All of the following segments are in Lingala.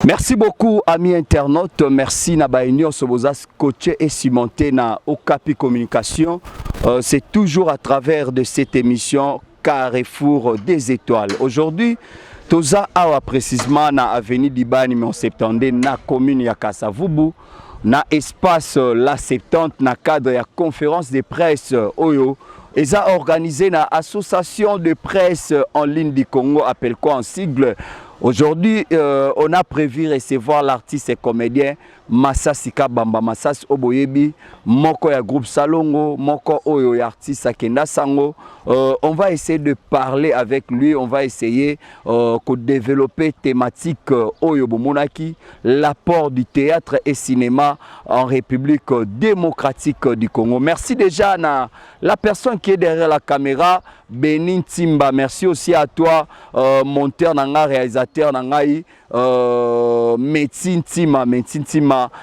Merci beaucoup, amis internautes. Merci Nabaïnio Sobozas, coaché et cimenté na Okapi Communication. C'est toujours à travers de cette émission Carrefour des Étoiles. Aujourd'hui, Toza Awa précisément na avenue Dibani, mais en septembre, na commune ya Kasavubu, na espace la 70, na cadre ya conférence de presse Oyo. Ils ont organisé na association de presse en ligne du Congo, appelle quoi en sigle. Aujourd'hui, on a prévu recevoir l'artiste et comédien Masasi Kabamba, Masasi Oboyebi, Moko ya groupe Salongo, Moko Oyo ya artiste Akenda Sango. On va essayer de parler avec lui, on va essayer de développer thématique Oyo Bomonaki, l'apport du théâtre et cinéma en République démocratique du Congo. Merci déjà à la personne qui est derrière la caméra, Benin Timba. Merci aussi à toi, monteur nanga, réalisateur nangai, Médecine Tima,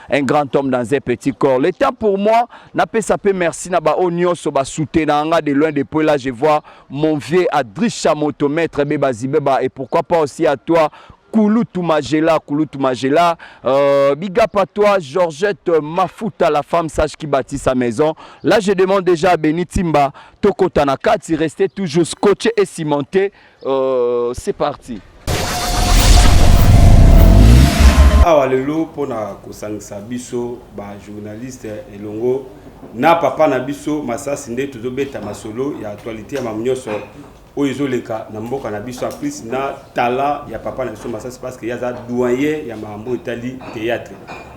un grand homme dans un petit corps. Le temps pour moi, n'a pas sapé merci na ba onyo so ba soutenanga de loin depuis là je vois mon vieux Adricha motomètre beba zibeba et pourquoi pas aussi à toi Kouloutou Magela, big up à toi, Georgette Mafuta, la femme sage qui bâtit sa maison. Là, je demande déjà à Beni Timba, Toko Tanaka, de rester toujours scotché et cimenté. C'est parti. Awa lelo pona kosangisa biso ba journaliste elongo na papa na biso Masasi nde tozobeta masolo ya actualité ya mamnyoso oyo leka na mboka na biso plus na tala ya papa na biso Masasi parce que yaza doyen ya mambo itali théâtre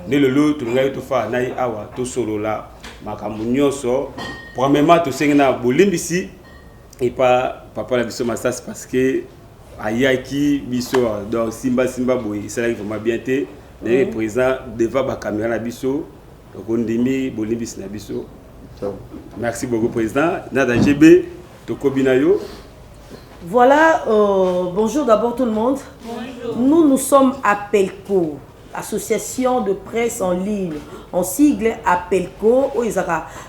ne lelo tulungai tofa nai awa to solola makambo nyoso premièrement to sengena bolimbisi et pas papa na biso Masasi parce que ayaki biso dans simba boy ça là vraiment bien té le président devant la caméra na biso kondimi bolimbisi na biso. Merci beaucoup président nada GB tokobinayo. Voilà, bonjour d'abord tout le monde. Bonjour. Nous sommes Appelco, association de presse en ligne. En sigle Appelco, où ils ont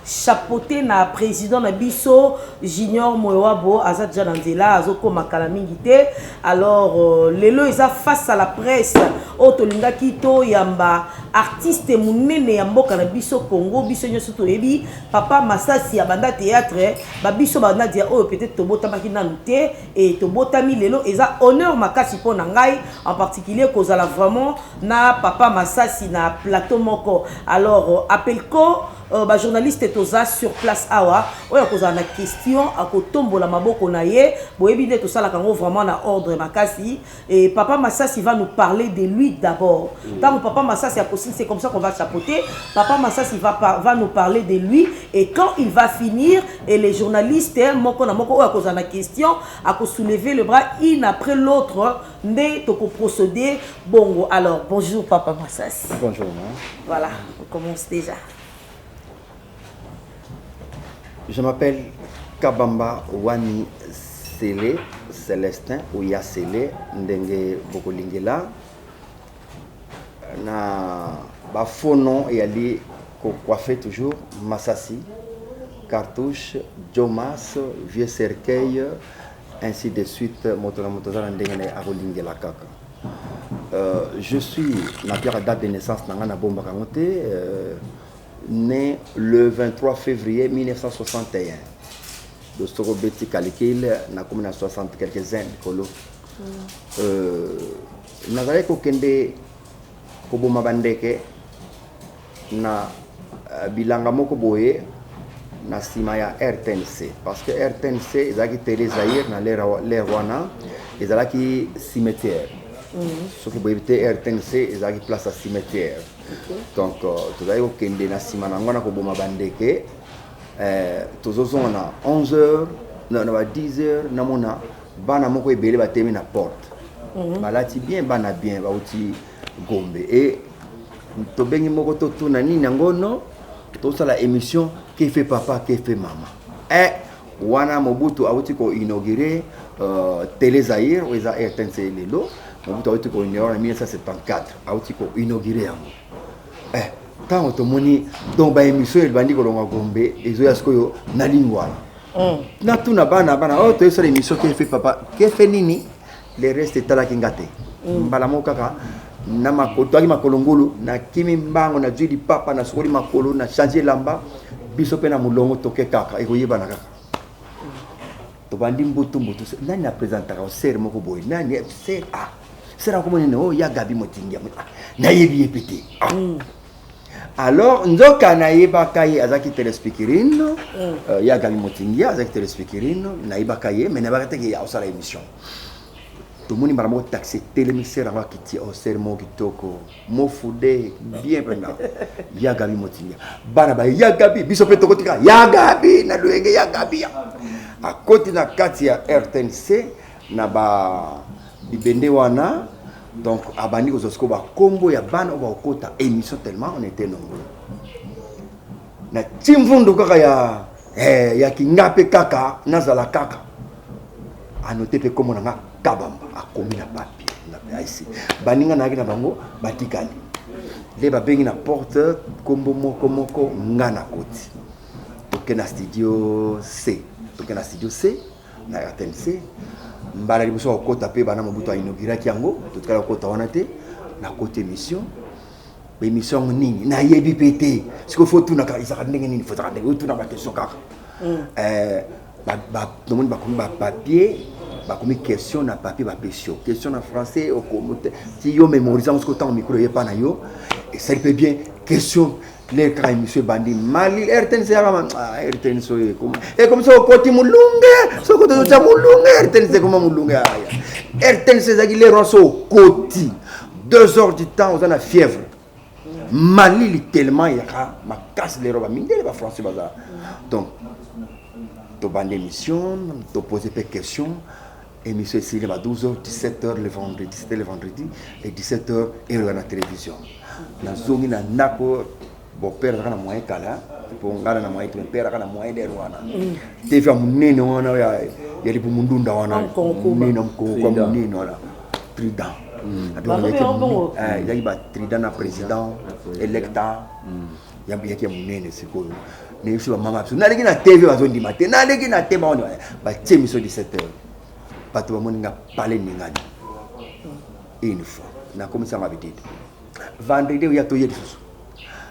chapeauté na président Nabiso, Junior Moewabo, Azad Janandela, Azoko Makalamingite. Alors, les lois, ils ont face à la presse, Otolinga Kito, Yamba, artiste Mounene Yambo Kanabiso Congo, Biso Nyosoto Ebi, Papa Masasi Abanda Théâtre, Babiso Banda Dia, oh, peut-être Tobota Makina Nute, et Tobota Milelo, ils ont honneur Makasi Ponangai, en particulier, cause à la vraiment, na Papa Masasi, na plateau Moko. Alors, Appelco, journaliste est sur place awa oya koza na question akotombola maboko na ye boyebinde to sala kango vraiment na ordre makasi et papa Masasi va nous parler de lui d'abord. Tant que papa Masasi a possible, c'est comme ça qu'on va chapeauter. Papa Masasi va nous parler de lui et quand il va finir et les journalistes moko na moko oya koza na question ako soulever le bras une après l'autre ndé to ko procéder bongo. Alors bonjour papa Masasi. Bonjour. Voilà, on commence déjà. Je m'appelle Kabamba Wani Sele, Célestin, ou Yasele, Ndenge Bokolingela. Na bafono et ali ko coiffé toujours Masasi, Cartouche, Jomas, Vieux Cercueil, ainsi de suite, Motoza Ndenge Abolingela Kaka. Je suis, na date de naissance Nangana Bomba Kangote, né le 23 février 1961. De Storobeti Kalikil, na commune à 60 quelques années. Nazare Kokende Koboma Bandeke, na Bilanga Mokoboye, na Simaya RTNC. Parce que RTNC, ils ont télé Zahir, na l'air Wana, ils ont qui cimetière. Ce qui peut éviter RTNC, ils ont place à cimetière. Donc, tout à l'heure, Kende na Simanangona Koboma Bandeke, tout à 11h, na 10h namona bana moko ebele batemi na porte balati bien bana bien bauti Gombe et tobengi moko totuna nini yango no tosala émission qui fait papa qui fait maman wana Mobutu auti ko inauguré Télé Zaïre ou eza RTNC lelo Mobutu auti ko inauguré en 1974 auti ko inauguré yango tant tomoni donc ba émission el bandi ko longa Gombe ezo ya sikoyo na lingwana na tuna bana to esala émission qui fait papa qui fait nini le reste tala kingate mbala mo kaka na makoto aki makolongolo na kimi mbango na judi papa na sokoli makolo na changer lamba biso pe na mulongo toke kaka ekoyeba na kaka to bandi mbutu nani na présentaka au ser moko boy nani ser sera comme nene ya Gabi Motingia na yebi epité alors nzoka na yeba kaye azaki telespikirino ya Gabi Motingia azaki telespikirino na yeba kaye mais na bakate ki ya osala émission tout le monde m'a dit taxé télémissaire avant qui au serment qui toko mo foudé bien pendant ya Gabi Motingia bana ya Gabi biso pe toko tika ya Gabi na luenge ya Gabi a côté na kati ya RTNC na ba bibende wana donc abandi ko zosko ba kombo ya bana ba okota émission tellement on était nombreux na timvundu kaka ya kingape kaka nazala kaka anoté pe comme na kabamba akomi na papier na ici baninga na na bango batikali le babengi na porte kombo moko ngana koti toke na studio C na RTNC mbala liboso okota pe bana Mobutu inaugura kiango totikala okota wana te na côté émission nini na yebi pété siko faut tout na ka isaka ndenge nini faut ta ndenge tout na ba question kaka tout le monde ba papier comme question na papier question en français au commentaire si yo mémorisant ce que temps micro yé pas na yo et ça peut bien question les cas monsieur bandi mali RTNC RTNC comme ça côté mulunga so côté ça mulunga RTNC comme mulunga RTNC zaki les rosso côté 2 heures du temps on a fièvre mali tellement il y a ma casse les robes minde les français bazar donc to bande émission to poser des questions émission ici à 12h 17h le vendredi et 17h et à la télévision na zongi na nako bo père kana moyen kala pour ngala na moyen père kana moyen der wana TV munene wana ya li mundunda wana munene ko munene wala trident il y a trident na président électa ya bien munene siko ne yusi ba mama na leki na TV bazondi matin na leki na tema wana ba émission 17h bato ba moninga parler ningani une fois na commencé à m'habiter vendredi ya to yesu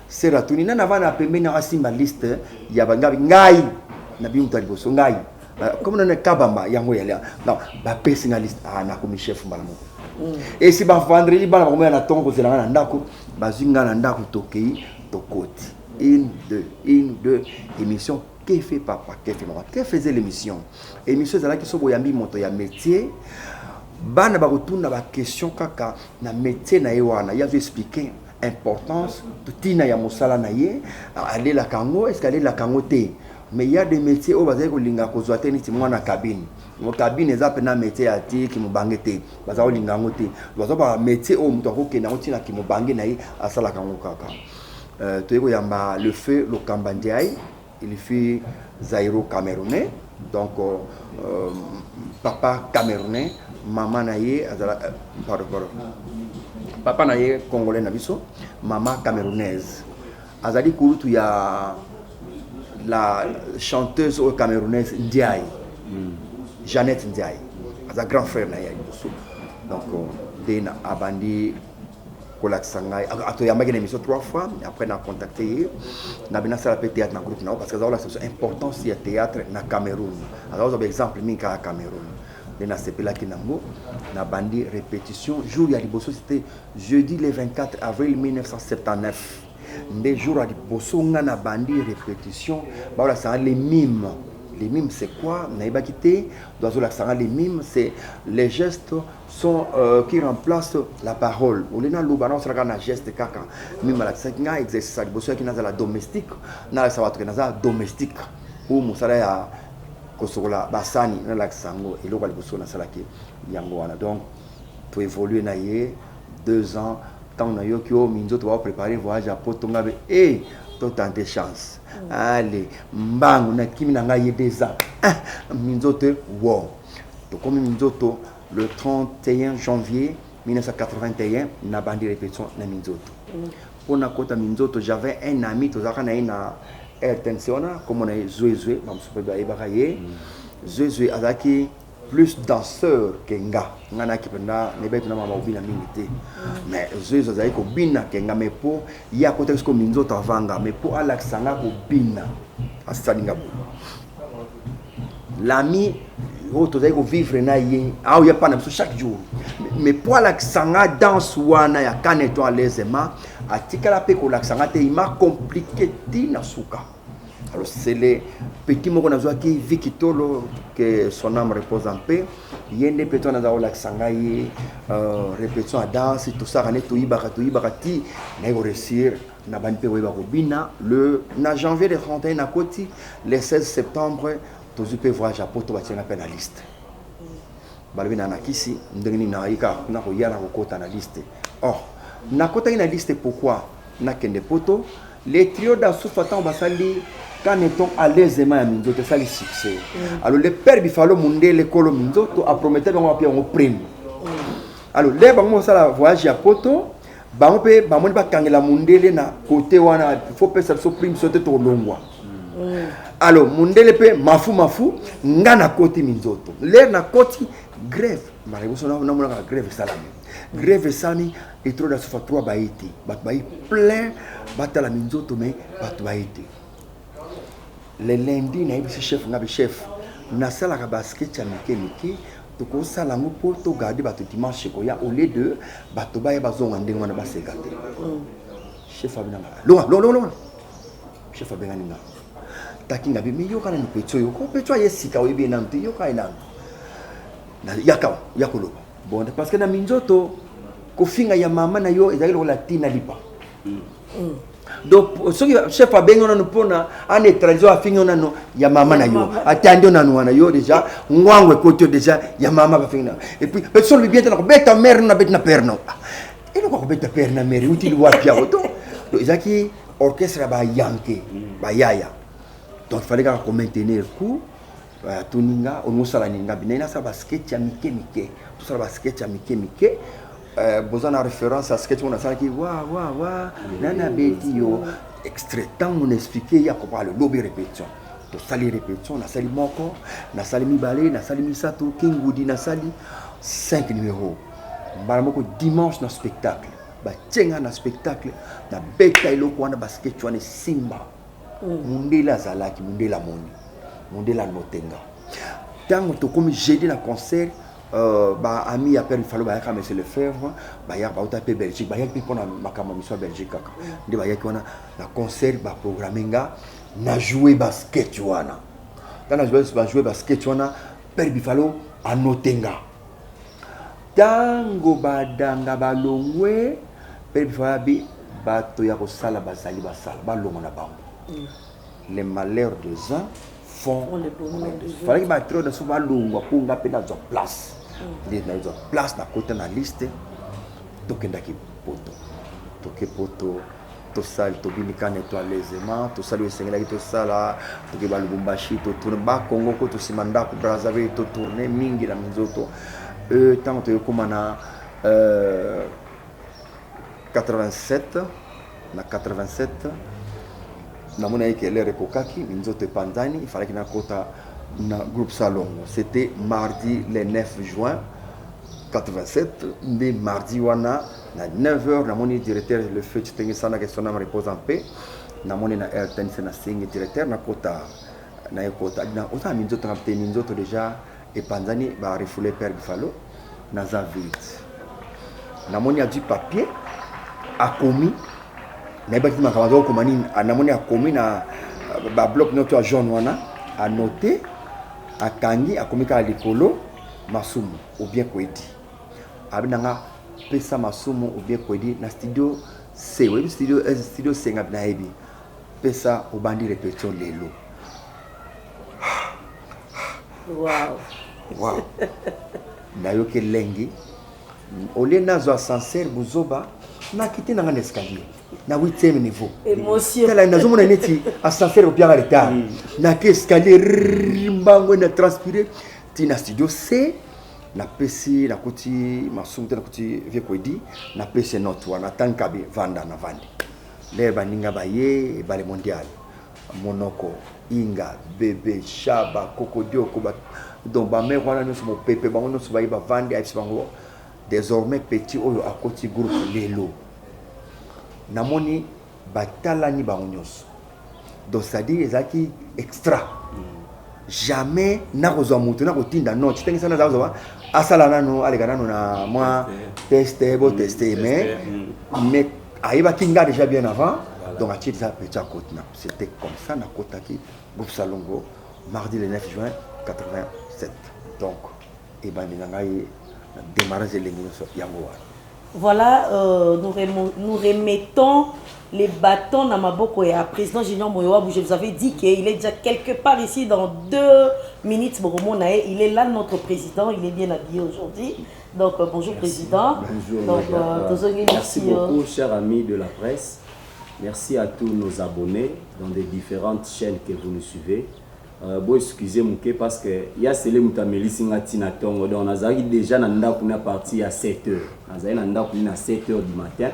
sera tuni na vana pembeni na asimba liste ya bangabi ngai na bi mutali boso ngai comme na kabamba yango ya non ba personal liste na comme chef malamu et si ba vendredi ba na na tongo zela na ndako bazinga na ndako tokei tokoti une deux émission que fait papa que fait maman que faisait l'émission émission zala qui so boyambi moto ya métier bana ba retourna ba question kaka na métier na yewana ya expliquer importance tutina ya mosala na ye aller la kango est-ce qu'aller la kango te mais il y a des métiers au bazai ko linga ko zoate ni timwa na cabine mo cabine za pe na métier ya ti ki mo bangete baza ko linga ngote baza ba métier au muto ko ke na utina ki mo bange na ye asala kango kaka toyeko yamba le feu le kambandiai il fait Zaïro camerounais donc papa camerounais maman naie pardon papa naie congolais na biso maman camerounaise azali kurutu ya la chanteuse camerounaise Ndiaye Jeannette Ndiaye aza grand frère naie biso donc dena abandi Kolaksanga atoyamaki na émission 3 fois après na contacté na bina sala pe théâtre na groupe na parce que ça c'est important si théâtre na Cameroun alors par exemple minka Cameroun na sepela kinango na bandi répétition jour ya liboso c'était jeudi le 24 avril 1979 des jours à liboso na bandi répétition ba ça les mimes. Les mimes, c'est quoi? Les mimes, c'est les gestes sont, qui remplacent la parole. On a un geste kaka. Mime la exercice la domestique, na la domestique. Ou musala kosokola basani na laksango eloko liboso na salaki yango wana. Donc to évoluer na ye 2 ans tant na yo kyo minzoto va préparer voyage à Potonga et to tenter chance. Allez mbangu na kimi na ngai 2 ans minzoto wow to comme minzoto le 31 janvier 1981 na bandi répétition na minzoto. Pour na kota minzoto j'avais un ami to zaka na ina Tensiona, comme on a Zoué, Zoué Azaki plus danseur que Nga. Ngana qui penda nebe tuna mama ubina mingi. Mais Zoué Azaki ko bina que Nga mais pour ya côté ce que minzo tavanga mais pour alaksanga ko bina. Asalinga bo. L'ami auto zaki ko vivre na ye. Ah ya pas na chaque jour. Mais pour alaksanga danse wana ya kaneto alezema. Atikala pe ko laksanga te ima compliqué tina suka. Alors c'est les petits mots qu'on a qui Vikitolo que son âme repose en paix. Yende peto na za laksanga ye répétition à danse tout ça rané to ibakati na go réussir na ban pe weba ko bina le na janvier de 31 na koti le 16 septembre to zupe voyage à Poto ba tena pénaliste. Balbina na kisi ndengini na ika na ko yala ko kota na liste. Or na kota ina liste pourquoi na kende Poto les trios d'Assoufatan basali quand est-on à l'aisement à Minzoto ça le succès. Alors le père Bifalo Mundé l'école Minzoto a prometté qu'on va payer un prime. Alors les bango ça la voyage à Poto bango pe bango ba kangela Mundé na côté wana il faut payer ça prime sauter to longwa. Alors Mundé le pe mafu ngana côté Minzoto. Les na côté grève marebo sona na mona grève salami. Grève salami et trop d'Assoufat 3 baïti. Bat baï plein batala Minzoto mais bat baïti. Le lundi na ibi chef ngabe chef na sala ka basket ya mike to ko sala ngo po to garder bato dimanche ko ya au lieu de bato ba ya bazonga ndenge wana basekate chef abina longa chef abina ninga takinga bi miyo kana ni petso yo ko petso yesika oyebi na mti yo kaina na yakolo bon parce que na minzoto ko finga ya mama na yo ezali ko latina lipa. Donc ce que chef a bien on pona en étranger a fini on no ya mama na yo atandi on no na yo déjà ngwangwe côté déjà ya mama ba fini et puis personne lui bien na beta mère na beta père no et le ko beta père na mère utile wa pia auto donc izaki orchestre ba yanke ba yaya donc fallait qu'on maintenir coup tuninga on musala ninga binena sa basket ya mike tout ça basket ya mike besoin de référence à ce que tu as dit nana beti yo extrait tant on expliquer ya ko le lobby répétition to sali répétition na sali moko na sali mibale na sali misato kingudi na sali 5 numéros mbala moko dimanche na spectacle ba tsenga na spectacle na beta iloko wana basket tu ane simba mundela zalaki mundela moni mundela notenga tango to comme jeudi na concert ba ami appelle falo ba yaka monsieur Lefebvre ba ya ba uta pe Belgique ba ya pe pona makama miso Belgique kaka ndi ba yaki wana na concert ba programminga na jouer basket wana kana jouer basket wana per bifalo anotenga tango badanga balongwe per bifalo bi bato ya kosala bazali basala balongo na bango les malheurs des uns font le bonheur des autres. Fallait que ba trop de souvent longo pour nga pe na zo place. Les na zo place na côté na liste to kenda ki poto. To ke poto to sal to binika nettoiement to sal esengela to sala to ke ba Lubumbashi to tourner ba Congo ko to simanda ko Brazzaville to tourner mingi na minzoto tant to komana 87 na 87 namona yeke lere kokaki minzoto pandani il fallait que na kota na groupe salon c'était mardi le 9 juin 87 mais mardi wana na 9h namoni directeur le feu tenge sana que son âme repose en paix namoni na RTN na singi directeur na kota na kota na ota minzoto ngapte minzoto déjà et pandani ba refoulé père Bifalo na za vite namoni a du papier a commis na ba tima kamazo ko mani anamoni akomi na ba bloc note ya jaune wana a noter akangi akomi ka likolo masumu ou bien kwedi abinanga pesa masumu ou bien kwedi na studio C oui studio C ngabna hebi pesa obandi répétition lelo Wow. Nayoke lengi. Olé nazo ascenseur buzoba na quitté na escalier. Na 8e niveau. Émotion. Tala nazo mona neti ascenseur au pied retard. Na ke escalier mbango na transpirer. Tina studio C na pesi na kuti masumte na kuti vie kwedi na pesi note wana tankabi vanda na vandi. Le baninga baye bale mondial. Monoko Inga bébé Chaba Kokodio Koba donc ba mère wana nous mo pepe ba nous ba ba vandi a bango désormais petit oyo à côté groupe lelo namoni batalani ba nyos donc ça dit ezaki extra jamais na kozwa mutu na kotinda non titengi sana zawa asala nano alegana na moi tester mais aiba kinga déjà bien avant. Donc, à titre de c'était comme ça, na Kotaki, groupe Salongo, mardi le 9 juin 87. Donc, et ben, démarrage de l'émission Yangoa. Voilà, nous remettons les bâtons dans Maboko et à président Junior Moyoab, je vous avais dit qu'il est déjà quelque part ici dans 2 minutes. Il est là, notre président, il est bien habillé aujourd'hui. Donc, bonjour. Merci. Président. Bonjour. Donc, merci beaucoup, chers amis de la presse. Merci à tous nos abonnés dans des différentes chaînes que vous nous suivez. Bon, excusez-moi parce que il y a celle mutameli singa tina tongo donc on a déjà nanda kuna parti à 7h. On a nanda kuna à 7h du matin.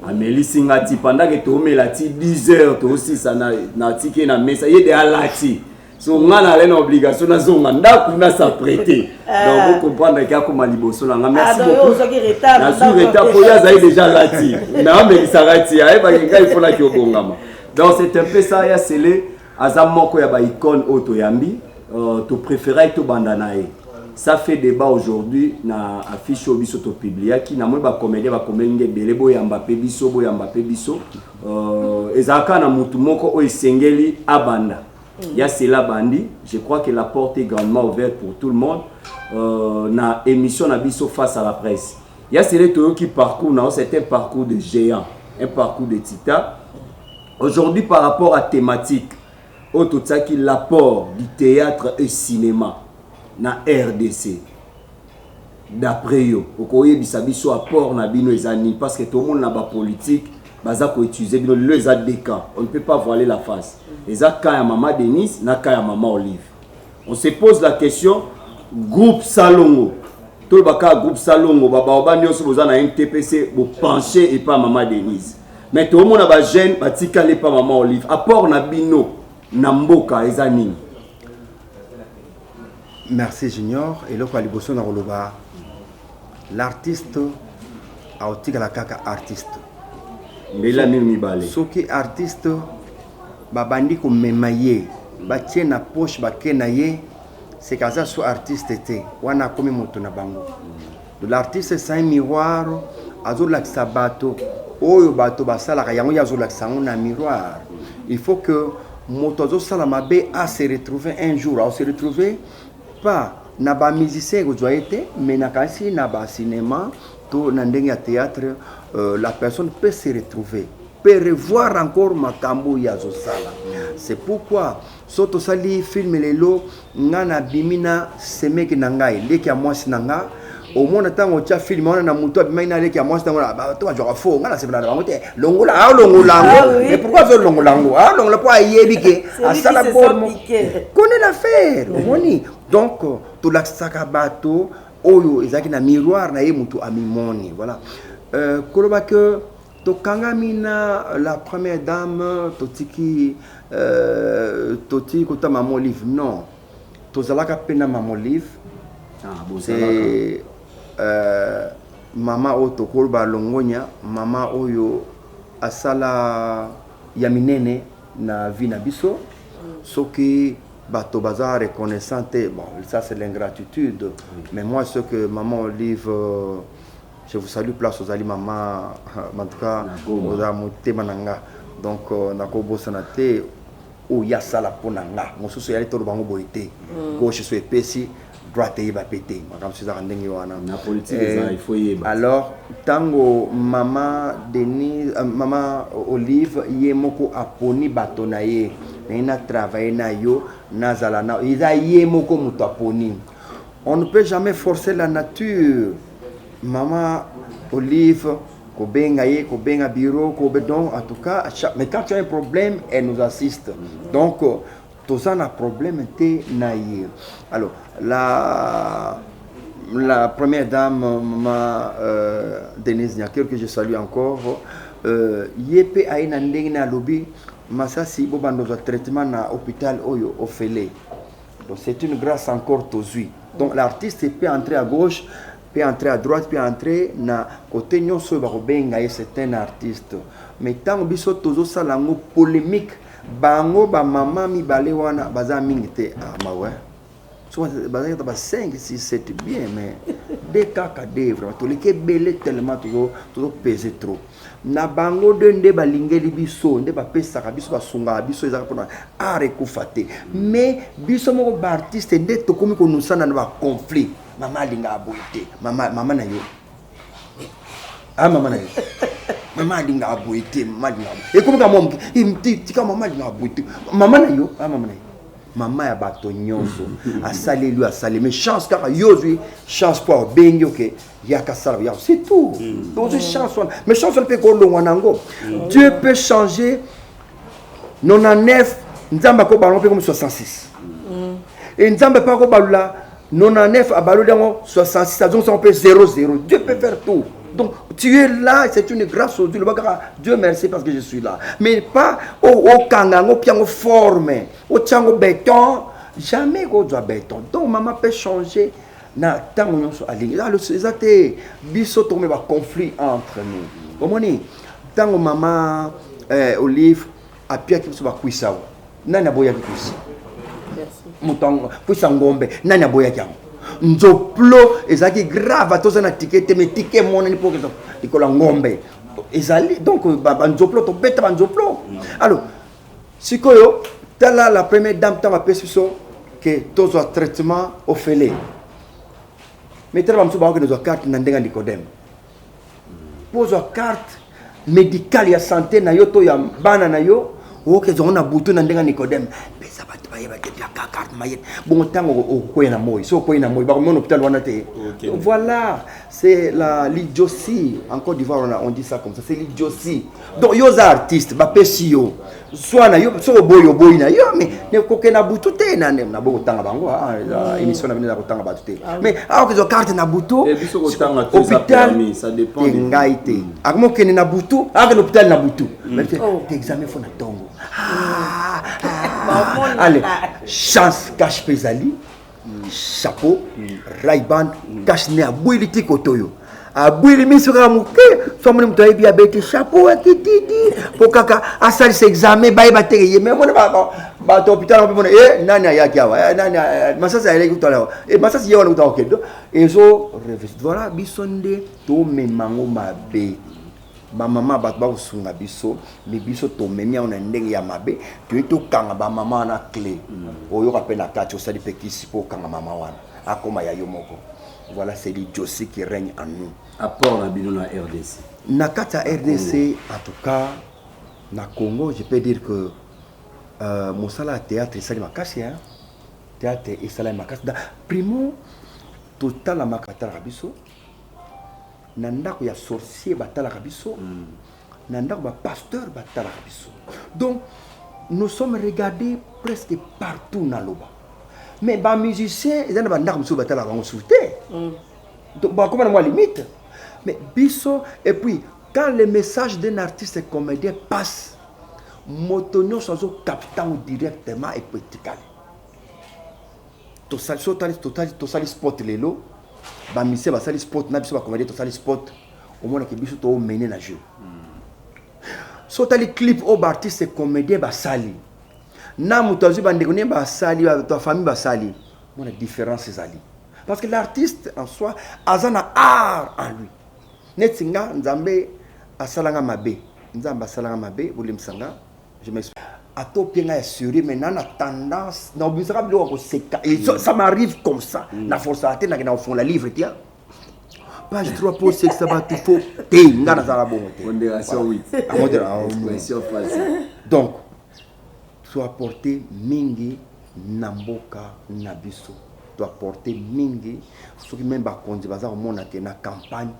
Ameli singa ti pendant que to melati 10h to aussi ça na tike na mesa yé de alati. So on a une obligation na zo nanda kuna s'apprêter. Donc vous comprenez qu'il y a comme liboso na merci beaucoup. Na sur retard pour ya zaï déjà lati. Na mais ça rati ay ba kinga il faut la ki obongama. Donc c'est un peu ça ya scellé azamoko ya ba icône auto yambi to préférer to bandanae. Ça fait débat aujourd'hui na affiche au biso to publier qui na moi ba comédien ba comédien belé boya Mbappé biso ezaka na mutu moko o esengeli abanda. Il y a cela bandi, je crois que la porte est grandement ouverte pour tout le monde. Na émission na biso face à la presse. Il y a cela qui parcourt, c'est un parcours de géant, un parcours de titan. Aujourd'hui par rapport à thématique, autotaki l'apport du théâtre et cinéma na RDC. D'après yo, okoye bisabiso apport na bino ezani parce que tout le monde n'a pas politique. Baza ko utiliser bino les ADK. On ne peut pas voiler la face. Les ADK ya maman Denise, na ka ya maman Olive. On se pose la question groupe Salongo. Tout le baka groupe Salongo baba obani oso boza na NTPC bo pencher et pas maman Denise. Mais tout le monde a ba jeune ba tikale pas maman Olive. Apport na bino na mboka ezani. Merci Junior et le kwaliboso na roloba. L'artiste a otika la kaka artiste. Soki artiste babandi ko memaye batie na poche bakena ye c'est kaza so artiste te wana komi moto na bango. L'artiste c'est un miroir azola sabato oyo bato basala yango yazola sango na miroir. Il faut que moto zo sala mabe a se retrouver un jour, a se retrouver pas na ba musicien ko joyete mais na kasi na ba cinéma to na ndenge ya théâtre. La personne peut se retrouver, peut revoir encore makambo ya zosala. C'est pourquoi soto sali film lelo ngana bimina semeki nangai leki ya mwasi nanga au moins tango tia film wana na muto bimina leki ya mwasi nanga ba to joga fo ngana se bana bango te longola longolango mais pourquoi faire longolango longola po ayebike asala bormo connaît l'affaire moni donc to la sakabato oyo ezaki na miroir na ye mutu amimoni voilà. Koloba que Tokanga la première dame Totiki Toti Kota Maman Olive non Tozalaka pena Maman Olive c'est Mama Oto Kolba Longonya Mama Oyo Asala Yaminene na Vina Biso Soki Bato Baza reconnaissante bon ça c'est l'ingratitude mais moi ce que Maman Olive je vous salue place aux ali maman en tout cas aux amoté mananga donc nakobo sanate o yasala ponanga mosusu yali to bango boité gauche so epesi droite yeba pété makam sisa ndenge wana na politique il faut yeba alors tango maman Denise maman Olive yemoko aponi batonaye na travailler na yo nazala na iza yemoko mutaponi. On ne peut jamais forcer la nature. Maman Olive, kobenga bureau, donc en tout cas, mais quand tu as un problème, elle nous assiste. Donc, tout ça a un problème, t'es naïe. Alors, la première dame, maman Denise Niakel, que je salue encore, yépe a une andeng na lobby, massa si boba dans un traitement na hôpital Oyo Ofele. Donc, c'est une grâce encore tozui. Donc, l'artiste peut entrer à gauche, peut entrer à droite, peut entrer na côté nyonso ba kobenga c'est un artiste. Mais tant biso tozo salango polémique, bango ba mama mi balé wana baza mingi te ah ma ouais. So baza ta ba 5 6 7 bien mais des kaka devra to leke belé tellement tozo peser trop. Na bango de nde balingeli biso nde ba pesa ka biso ba sunga biso ezaka pona are kufate. Mais biso moko ba artiste nde to komi ko nusana na ba conflit. Maman linga aboite maman na yo ah maman na yo maman linga aboite maman linga et comme ka mom tika maman linga aboite maman na yo ah maman na yo maman ya bato nyonso asali lui asali mais chance car yo lui chance pour bengo que yaka sala ya c'est tout donc chance mais chance peut ko lo wanango Dieu peut changer 99 nzamba ko balon peut comme 66 et nzamba pas ko balula 99 à Balodiango, 66, donc on peut 0-0. Dieu peut faire tout. Donc tu es là, c'est une grâce au Dieu. Dieu merci parce que je suis là. Mais pas au kanga, au piano forme, au tiango béton. Jamais au doit béton. Donc maman peut changer. Na tango nyonso alingi. Là, les athées, biso tombe ba conflit entre nous. Omoni, tango maman Olive a pia qui se va kuisa. Nana boya kuisa. Mutango puisa ngombe nani aboya kyango nzoplo ezaki grave atozana ticket mais ticket mona ni pour ikola ngombe ezali donc baba nzoplo to beta ba nzoplo alors sikoyo tala la première dame tama peso que tozo traitement au fele mais tala mtu ba ko nous carte na ndenga Nicodème pozo carte médicale ya santé na yo to ya bana na yo oke zo na butu na ndenga Nicodème pesa ba bon temps au coin moi so coin moi ba mon hôpital wana te voilà c'est la l'idiotie en Côte d'Ivoire on dit ça comme ça c'est l'idiotie donc yo artiste ba pesio soit na yo so boyo na yo mais ne ko na butu te na na bo tanga bango émission na venir ko tanga ba te mais alors que zo carte na butu et biso ko tanga tout ça permis ça dépend ngaité akmo ken na butu ak l'hôpital na butu mais examen fo na tongo allez chance cache pesali chapeau Ray-Ban cache ne abouili tikotoyo abouili misura muke somoni mutoi bia bete chapeau akititi pokaka asali ce examen baye bateye mais mon ba to hôpital on peut nani ayaki awa nani masasa ele kutala et masasa yewa kutala okedo ezo voilà bisonde to memango mabe ba mama ba sunga biso mais biso to memia on ndenge ya mabe to kanga ba mama na clé oyo ka pena kacho sali pekisi po kanga mama wana akoma ya yomoko voilà c'est l'idiotie qui règne en nous apport na bino na RDC na kata RDC en tout cas na Congo je peux dire que mosala théâtre sali makasi hein théâtre et sala makasi primo total la makata biso nandako ya sorcier batala biso nandako ba pasteur batala biso donc nous sommes regardés presque partout na loba mais ba musicien ils ba ndako biso batala bango souté donc ba comment moi limite mais biso et puis quand le message d'un artiste comédien passe motonio sozo captant directement et political to sali spot lelo ba mise ba sali sport na biso ba comédie to sali sport au moins que biso to mener na jeu so tali clip au artiste comédien ba sali na mutazu ba ndeko ne ba sali ba to famille ba sali mon différence ezali parce que l'artiste en soi azana art en lui netsinga nzambe asalanga mabe nzamba asalanga mabe bolimsanga je m'explique atopienga assuré mais nana tendance na obisera bilo ko seka et ça m'arrive comme ça na force à tena na fond la livre tiens page 3 pour c'est que ça va tout faut té ngana za la bonne modération oui modération facile donc soit apporté mingi namboka nabiso doit apporter mingi ce qui même ba konzi baza au monde na campagne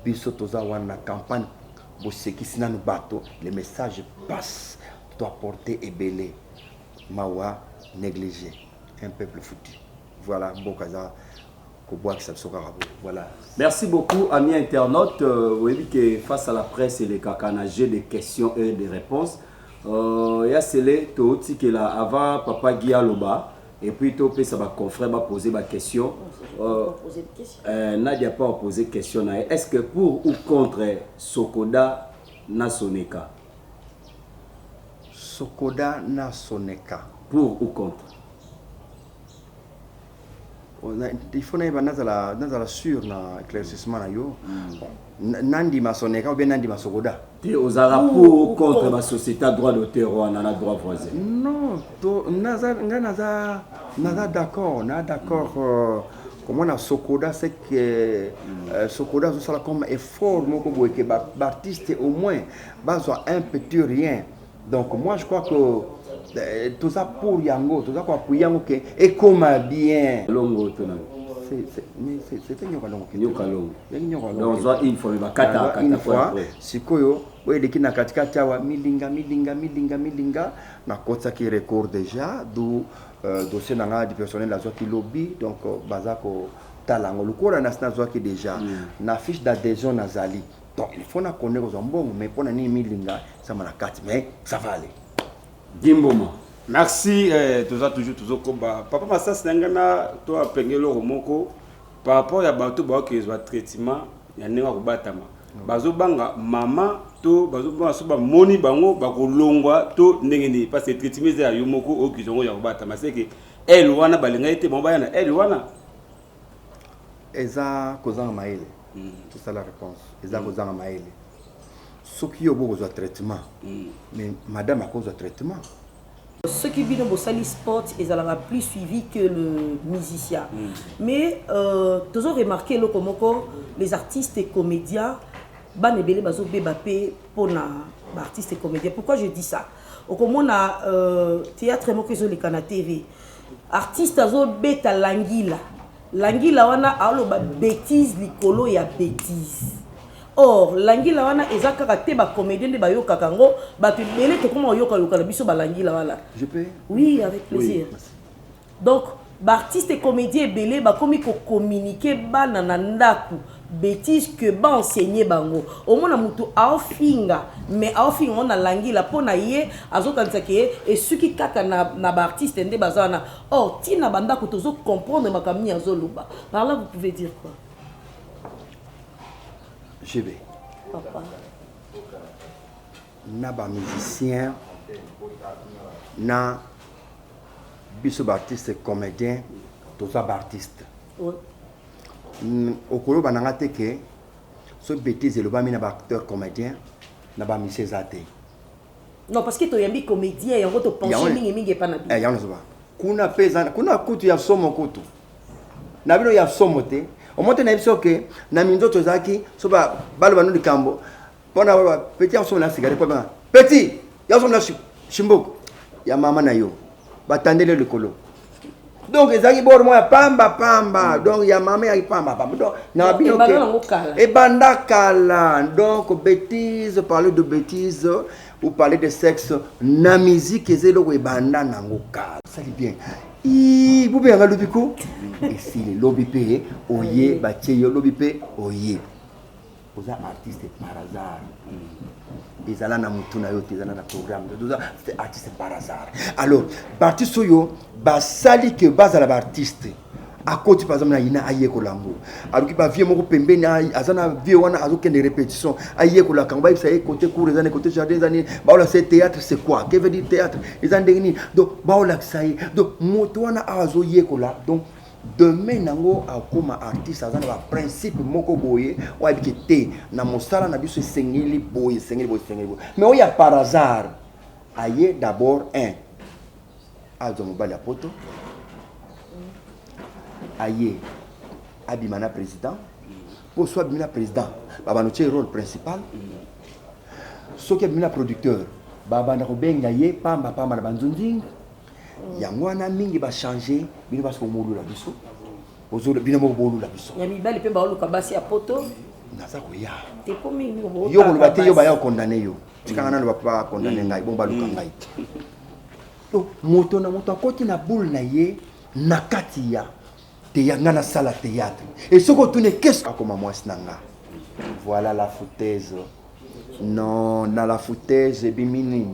biso toza wana campagne bo sekisi na bato les messages passent doit apporter ebelé mawa négligé un peuple foutu voilà mbokaza ko boa ki sabso karabo voilà. Merci beaucoup amis internautes. Vous voyez que face à la presse et les cacanagés des questions et des réponses ya sele to tiki la avant papa Guialoba et puis to pe ça va confrère va poser ma question Nadia pas poser question est-ce que pour ou contre Sokoda na Soneka pour ou contre il faut na la sur na éclaircissement na yo nandi masoneka ou bien nandi masokoda te ozara pour ou contre la société à droit d'auteur ou na droit voisin non to naza d'accord comment on a Sokoda c'est que Sokoda ça la comme effort moko boye que artiste au moins besoin un petit rien donc moi je crois que tout ça pour yango tout ça quoi pour yango que et comme bien longo tona c'est nyoka longo donc soit une fois bakata fois sikoyo oye deki na katika tawa milinga na kotsa ki record déjà do dossier nanga du personnel la qui lobby donc bazako talango le cours na sna qui déjà na fiche d'adhésion nazali donc il faut na connaître aux mbongo mais pour na ni milinga ça m'a 4 mais ça va aller Gimboma. Merci, toujours combat. Papa Massas Nangana, toi, Pengelo Romoko, par rapport à Bato Bak, ils ont traitement, il y a un batama. Bazo Banga, maman, to, Bazo Banga, Moni Bango, Bako Longwa, to, Nengeni, parce que traitement, il y a Yomoko, ou qu'ils ont eu un batama. C'est que, elle, Wana, Balinga, était mon bayana, elle, Wana. Eza Kozanga Maele. C'est ça la réponse. Eza Kozanga Maele. Ceux qui ont besoin de traitement, mais madame a cause de traitement. Ceux qui viennent au Sali Sport, ils sont plus suivis que le musicien. Mais toujours remarqué les artistes et comédiens, banebele bazo bébapé pour les artistes et comédiens. Pourquoi je dis ça? Au comment on a théâtre mo que les Kana TV, artistes azo beta langila wana alo ba bêtise likolo ya bêtise. Or, langila wana ezaka te ba comédien de bayoka kango, ba te belé te comment yoka yoka biso ba langila wala. Je peux? Oui, avec plaisir. Oui. Donc, ba artiste et comédien belé ba komi ko communiquer ba nanandaku bêtise que ba enseigner bango. Au moins na mutu aofinga, mais aofinga on a langila pona ye azoka nsake et ceux qui kaka na ba artiste ndé bazana. Or, tina banda ko tozo comprendre makamni azoluba. Par là vous pouvez dire quoi? Je vais. Papa. Na ba musicien, na biso artiste comédien, tous ba artiste. Oui. Au kolo bananga te que ce bêtise le ba mina ba acteur comédien, na ba musicien zate. Non parce que tu es comédien et on te penser mingi pas na bi. Eh yana zoba. Kuna pesa, kuna kutu ya somo kutu. Na bino ya somo te. Au moins, na biso que na minzo tozaki so ba balo banu di kambo pona wa petit en somme la cigarette pas petit ya somme la chimboko ya mama na yo batandele le kolo donc ezaki bor mo ya pamba donc ya mama ya pamba donc na bino que e banda kala donc bêtise parler de bêtise ou parler de sexe na musique ezelo ko banda nango kala ça dit bien vous pouvez regarder le bico et si les lobby payé oye batie yo lobby payé oye aux artistes par hasard ils allaient na mutuna yo ils allaient na programme c'est artiste par hasard alors artiste yo ba sali que base à l'artiste à côté par exemple na ina aye ko lambo alors ki ba vie moko pembeni azana vie wana azoke de répétition aye ko la kamba ça est côté cour les années côté jardin les années ba la c'est théâtre c'est quoi que veut dire théâtre ils en dégni donc ba la ça y donc moto wana azo ye ko la donc demain nango akoma artiste azana ba principe moko boye wa bikete na mosala na biso sengeli boye mais on y a par hasard aye d'abord un azo mobali apoto aye abimana président pour soit abimana président baba noté rôle principal ce qui abimana producteur babanda kobenga ye pamba pamba na banzunzinga yango wana mingi changer bino parce que molula biso ozolo bino moko bolula biso ya mibali pe baoluka basi ya poto naza koya te ko mingi ko yo koloba te yo baya condamné yo tikanga nano papa condamné ngai bon baluka ngai to moto na moto akoti na boule na ye na kati ya te yanga na sala théâtre et ce que tu ne qu'est-ce que comme moi sinanga voilà la foutaise non na la foutaise bimini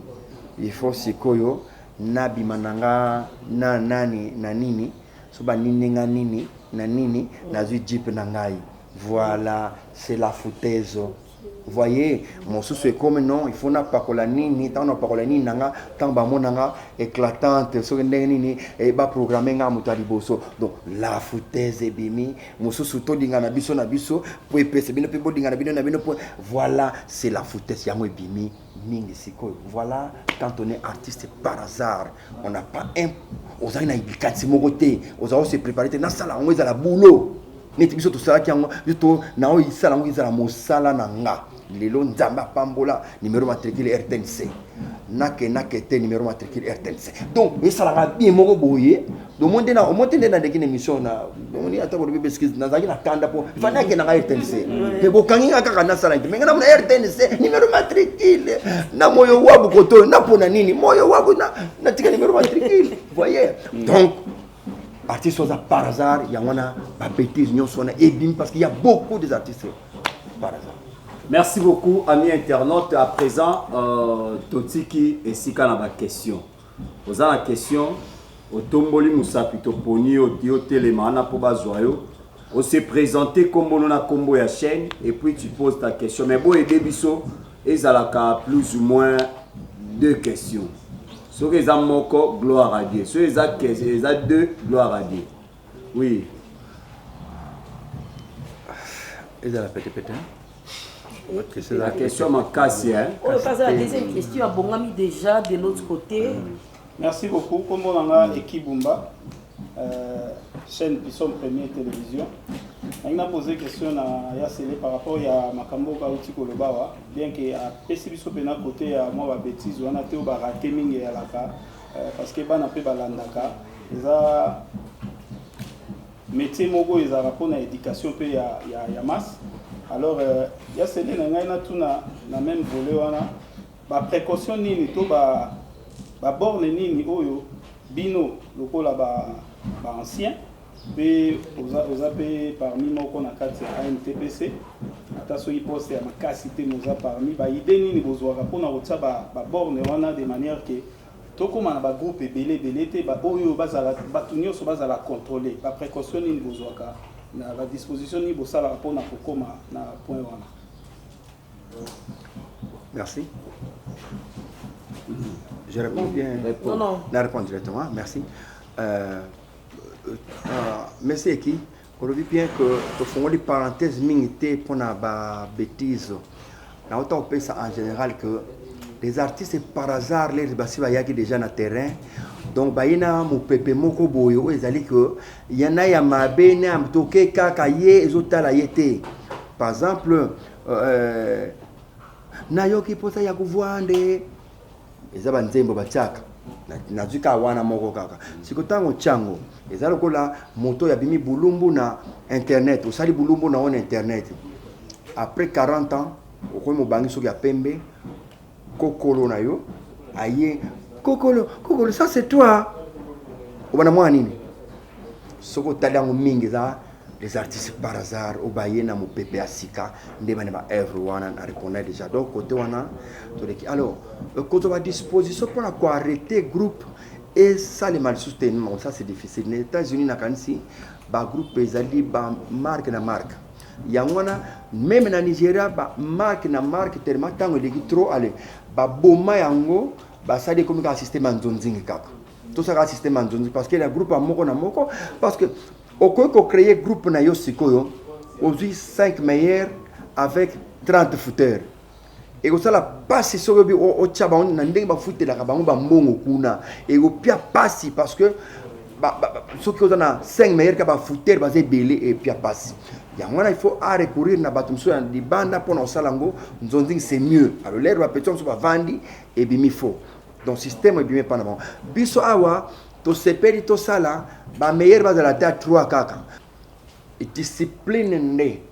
il faut sikoyo na bimananga na nani na nini so ba nini nga nini na nini na zu jeep na ngai voilà c'est la foutaise. Vous voyez, mon sous est comme non, il faut n'a pas la nini, tant n'a pas la nini nanga, tant ba monanga éclatante, so nini et ba programmer nga mutari boso. Donc la foutaise et bimi, mon sous to dinga na biso pour epese bino pe bodinga na bino voilà, c'est la foutaise yango et bimi mingi siko. Voilà, quand on est artiste par hasard, on n'a pas un aux aina ibikati mogote, aux a se préparer na sala on est à la boulot. Neti biso to sala kiango biso na o isala ngo izala mosala na nga lelo nzamba pambola numéro matricule RTNC nake te numéro matricule RTNC donc isala ga bien moko boye do monde na na dekine émission na moni ata ko bebe skiz na zaki na kanda po fana ke na RTNC pe bokangi kaka na sala ngi menga na RTNC numéro matricule na moyo wabu koto na pona nini moyo wabu na tika numéro matricule voyez donc artistes par hasard, il y a une bêtise, parce qu'il y a beaucoup d'artistes par hasard. Merci beaucoup, amis internautes. À présent, Totiki et Sika na question. Vous avez la question, au Tomboli Moussapi Toponi, au Dio Télémana pour Bazoyo. On s'est présenté comme on a combo la chaîne et puis tu poses ta question. Mais bon, et Debiso, ils ont plus ou moins 2 questions. Ceux qui ont moko, gloire à Dieu. Ceux qui ont 2, gloire à Dieu. Oui. Ils ont la pété. C'est la question ma casse. On va passer à la deuxième question. À Bongami déjà de l'autre côté. Merci beaucoup. Comme on a équipe Bumba, chaîne Bisson Première Télévision. On a posé une question à Yassele par rapport à Makambo Kauti Kolobawa. Bien que à PCBisson Pena côté à moi bêtise, on a été au baraté mingi à la cas parce que ban appelé balandaka. Ils a métier mogo ils a rapport à éducation pe ya masse. Alors Yassele na tout na même volet wana ba précaution nini to ba borne nini oyo bino lokola ba ancien mais aux appels parmi moi qu'on a 4 ANTPC attention il poste à ma capacité nous a parmi ba idée ni besoin pour na rotsa ba borne wana de manière que to comme na ba groupe belé te ba oyo bazala batunyo so bazala contrôler ba précaution ni besoin ka na la disposition ni bosala pour na kokoma na point wana. Merci. Je réponds bien. Non. La réponse directement. Merci. Mais c'est qui? On dit bien que tu fais des parenthèses minutes pour na bêtises. Là, on peut ça en général que les artistes par hasard les basi ba yaki déjà na terrain. Donc ba ina mo pepe moko boyo ezali que yana ya mabe na mtoke kaka ye ezotala yete. Par exemple na yoki posa ya kuvwande ezaba nzembo bachaka na zuka wana moko kaka sikotango chango ezalo kola moto ya bimi bulumbu na internet osali bulumbu na on internet après 40 ans oko mo bangi soki ya pembe kokolo na yo aye kokolo ça c'est toi obana mwa nini soko talango mingi za les artistes par hasard au bayena mo pepe asika ndeba ba everyone na reconnaître déjà donc côté wana alors quand on va disposition pour arrêter groupe et ça les mal soutènement ça c'est difficile les États-Unis na kanisi ba groupe ezali ba marque na marque yangwana même na Nigeria ba marque na marque tellement tango legi trop aller ba boma yango ba ça des comme un système nzonzingi kaka tout ça un système nzonzingi parce que le groupe a moko na moko parce que au créer groupe na yo sikoyo aujourd'hui 5 meilleurs avec 30 footeurs et ça la passe sur o tchaba on ndenge ba footela ka bango ba mbongo kuna et au pia passe parce que ceux qui ont 5 meilleurs que fouter basé belé et puis à passer. Il faut recourir à batumso di banda pour nos salango, nous dit c'est mieux. Alors l'air va peut-être va vendre et bien il faut. Donc système est bien pas bon. Biso awa to seperi to sala ba meilleur base de la terre 3 kaka. Discipline né.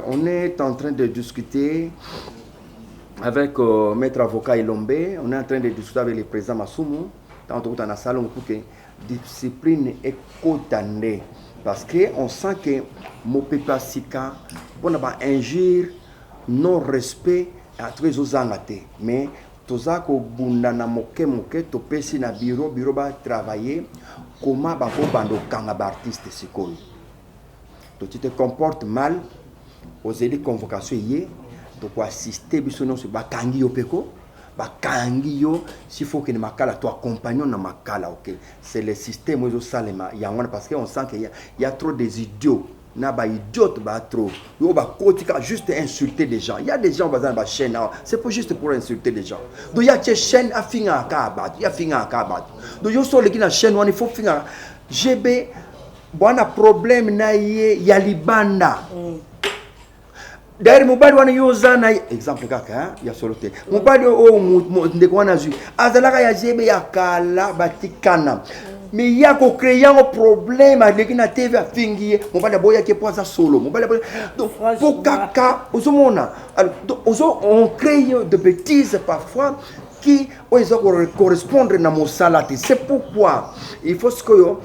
On est en train de discuter avec maître avocat Ilombe, on est en train de discuter avec le président Masumu dans le salon pour que discipline est cotannée. Parce qu'on sent que mon peuple sika, on a injure, non-respect à tous les autres. Mais tout ça, qu'on a moqué, to pesi na bureau va travailler, comment ba ko bando kanga ba artiste sikolo. Donc tu te comportes mal, aux élites convocation hier, tu peux assister biso non sur bakangi yo peko. Bakangi yo s'il faut que ne makala toi compagnon na makala OK c'est le système où salema yangwana parce que on sent qu'il y a trop des idiots na ba idiote ba trop yo ba kotika juste insulter des gens il y a des gens bazana ba chaîne c'est pas juste pour insulter des gens donc il y a des chaînes à finga ka ba il y a finga ka ba donc yo so le ki na chaîne on il faut finga GB bwana problème na ya libanda D'ailleurs, mobali wana yozana exemple kaka ya solote. Mobali ndeko wana zu. Azalaka ya jebe ya kala batikana. Mais il y a ko créer un problème avec na TV fingiye. Mobali boya ke poza solo. Mobali donc pour kaka ozomona. On crée de bêtises parfois qui correspondre na mosalate. C'est pourquoi il faut que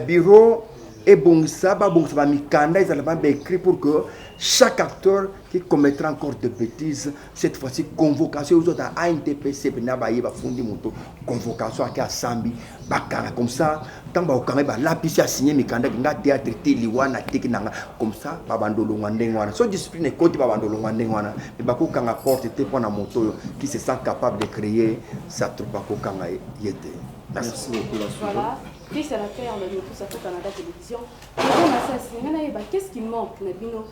bureau et bon ça ba mikanda ils allaient pas écrit pour que chaque acteur qui commettra encore de bêtises, cette fois-ci, convocation aux autres à ANTPC, convocation à Sambi, comme ça, tant que la piste a signé, mais quand on a théâtre, comme ça, Babandolo Wandengwana. Son discipline est côté Babandolo Wandengwana, mais Bako Kanga porte pour la moto qui se sent capable de créer sa troupe Bako Kanga Yete. Merci beaucoup. Voilà. Puis c'est la terre, le tout ça fait Canada Télévision. Qu'est-ce qui manque, Nabino?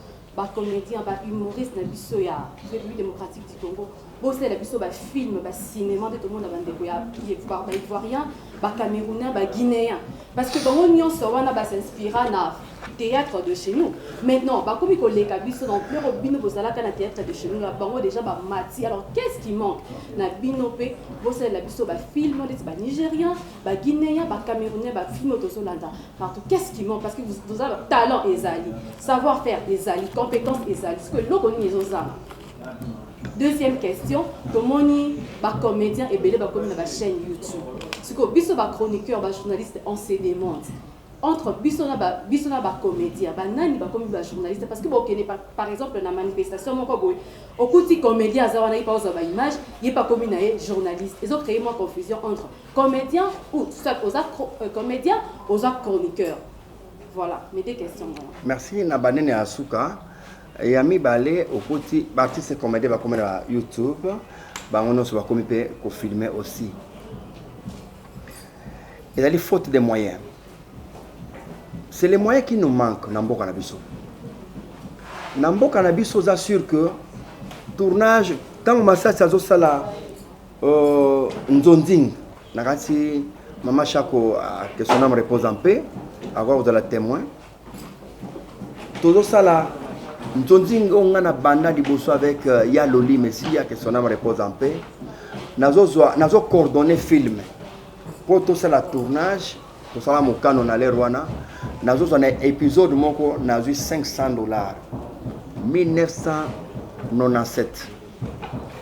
Comédien, humoriste, République démocratique du Congo. Bon, c'est la film, cinéma, tout le monde a ivoirien, camerounais, guinéen. Parce que dans l'Union, on s'inspire dans le théâtre de chez nous. Maintenant, comme il y a des dans plusieurs bino le théâtre de chez nous, déjà mati. Alors, qu'est-ce qui manque? Na binopé, c'est la film, nigérien, guinéen, camerounais, film autosolanda. Partout, qu'est-ce qui manque? Parce que vous avez talent et zali, savoir-faire et zali, compétences et zali. Ce que l'on connaît les autres. Deuxième question, comment les comédiens et belé comme la chaîne YouTube. Ce que biso ba chroniqueur, ba journaliste, on se demande entre biso na ba comédien, ba nani ba comme ba journaliste parce que bon par exemple na manifestation mon ko au côté comédien ça on a pas aux image, il pas comme une journaliste. Ils ont créé moi confusion entre comédien ou soit comédien aux chroniqueurs. Voilà, mes deux questions. Merci Nabanene Asuka. Et ami balé au côté artiste comédien va comme à YouTube, ba on se va comme peut filmer aussi. Il y a des fautes de moyens. C'est les moyens qui nous manquent dans Mboka Nabiso. Dans Mboka Nabiso, j'assure que tournage tant que ça ça sala nzonding nakati mama Chako que son âme repose en paix avoir vous la témoin todo sala nzonding on a banda di bosso avec Yaloli Messia que son âme repose en paix nazo coordonner film pour tout ça la tournage pour ça mon canon na lerwana nazo un épisode moko nazo $500 1997